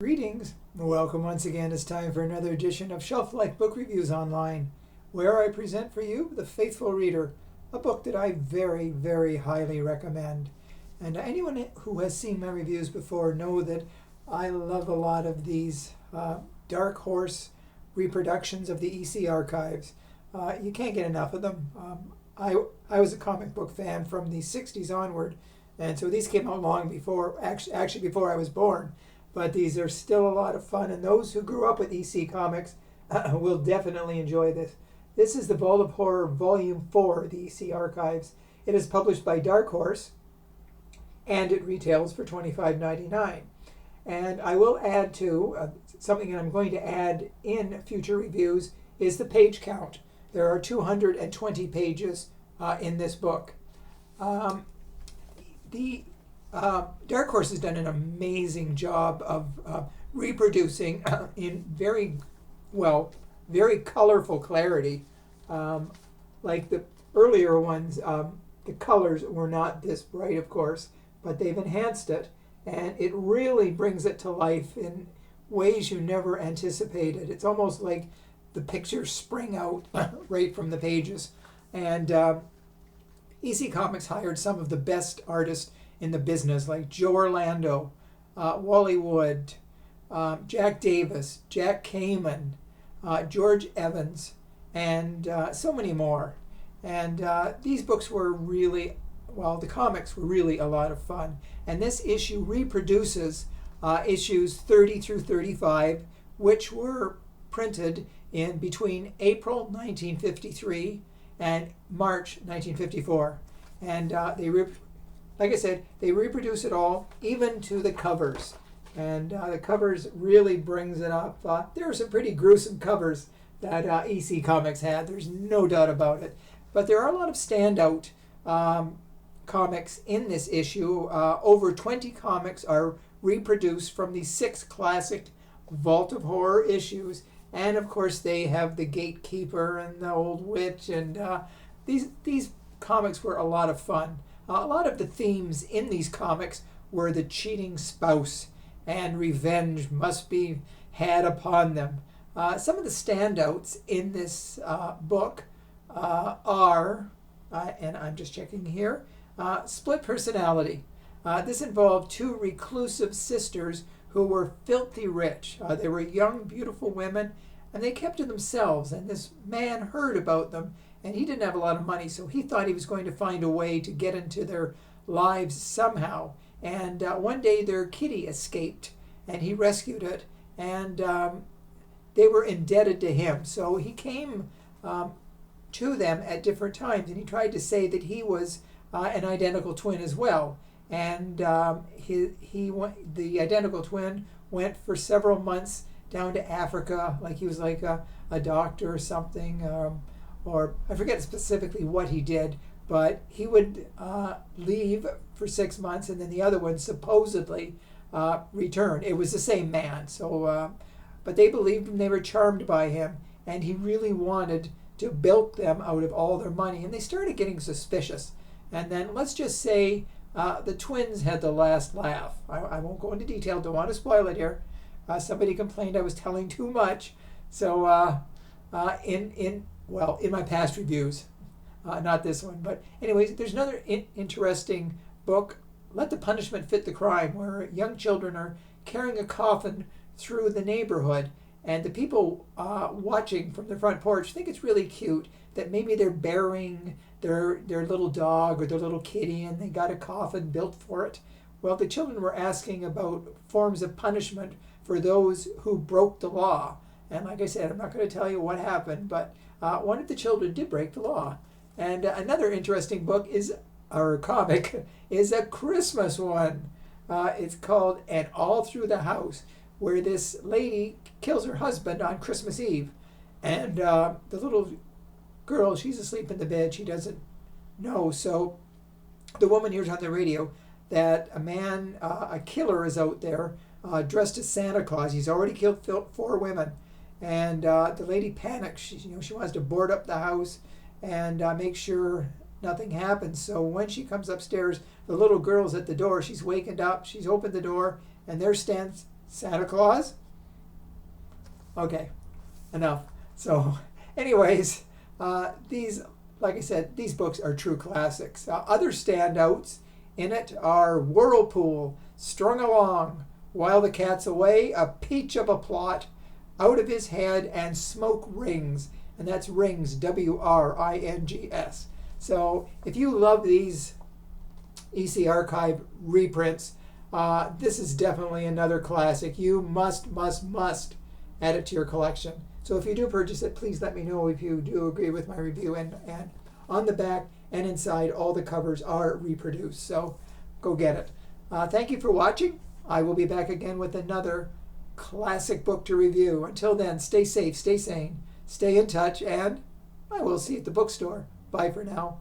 Greetings. Welcome once again. It's time for another edition of Shelf Life Book Reviews Online, where I present for you, the faithful reader, a book that I very, very highly recommend. And anyone who has seen my reviews before know that I love a lot of these dark horse reproductions of the EC archives. You can't get enough of them. I was a comic book fan from the 60s onward, and so these came out long before, actually before I was born. But these are still a lot of fun, and those who grew up with EC Comics will definitely enjoy this. This is the Vault of Horror Volume 4, the EC Archives. It is published by Dark Horse, and it retails for $25.99. And I will add to, something that I'm going to add in future reviews, is the page count. There are 220 pages in this book. Dark Horse has done an amazing job of reproducing in very colorful clarity. Like the earlier ones, the colors were not this bright, of course, but they've enhanced it, and it really brings it to life in ways you never anticipated. It's almost like the pictures spring out right from the pages. And EC Comics hired some of the best artists in the business, like Joe Orlando, Wally Wood, Jack Davis, Jack Kamen, George Evans, and so many more. And these books were really, the comics were really a lot of fun. And this issue reproduces issues 30 through 35, which were printed in between April 1953 and March 1954. And like I said, they reproduce it all, even to the covers. And the covers really brings it up. There are some pretty gruesome covers that EC Comics had. There's no doubt about it. But there are a lot of standout comics in this issue. Over 20 comics are reproduced from the 6 classic Vault of Horror issues. And of course, they have the Gatekeeper and the Old Witch. And these comics were a lot of fun. A lot of the themes in these comics were the cheating spouse and revenge must be had upon them. Some of the standouts in this book are, and I'm just checking here, split personality. This involved 2 reclusive sisters who were filthy rich. They were young, beautiful women, and they kept to themselves, and this man heard about them. And he didn't have a lot of money, so he thought he was going to find a way to get into their lives somehow. And one day their kitty escaped, and he rescued it, and they were indebted to him. So he came to them at different times, and he tried to say that he was an identical twin as well. And the identical twin went for several months down to Africa, like he was like a doctor or something. Or I forget specifically what he did, but he would leave for 6 months, and then the other one supposedly returned. It was the same man, so but they believed him. They were charmed by him, and he really wanted to bilk them out of all their money. And they started getting suspicious. And then let's just say the twins had the last laugh. I won't go into detail. Don't want to spoil it here. Somebody complained I was telling too much. So in my past reviews, not this one. But anyways, there's another interesting book, Let the Punishment Fit the Crime, where young children are carrying a coffin through the neighborhood. And the people watching from the front porch think it's really cute that maybe they're burying their little dog or their little kitty, and they got a coffin built for it. Well, the children were asking about forms of punishment for those who broke the law. And like I said, I'm not going to tell you what happened, but one of the children did break the law. And another interesting book comic is a Christmas one. It's called And All Through the House, where this lady kills her husband on Christmas Eve. And the little girl, she's asleep in the bed. She doesn't know. So the woman hears on the radio that a killer is out there dressed as Santa Claus. He's already killed 4 women. And the lady panics. She wants to board up the house and make sure nothing happens. So when she comes upstairs, the little girl's at the door. She's wakened up. She's opened the door, and there stands Santa Claus? Okay, enough. So, anyways, these, like I said, these books are true classics. Other standouts in it are Whirlpool, Strung Along, While the Cat's Away, A Peach of a Plot, Out of His Head, and Smoke Rings. And that's Rings, W-R-I-N-G-S. So if you love these EC Archive reprints, this is definitely another classic. You must add it to your collection. So if you do purchase it, please let me know if you do agree with my review. And on the back and inside, all the covers are reproduced. So go get it. Thank you for watching. I will be back again with another classic book to review. Until then, stay safe, stay sane, stay in touch, and I will see you at the bookstore. Bye for now.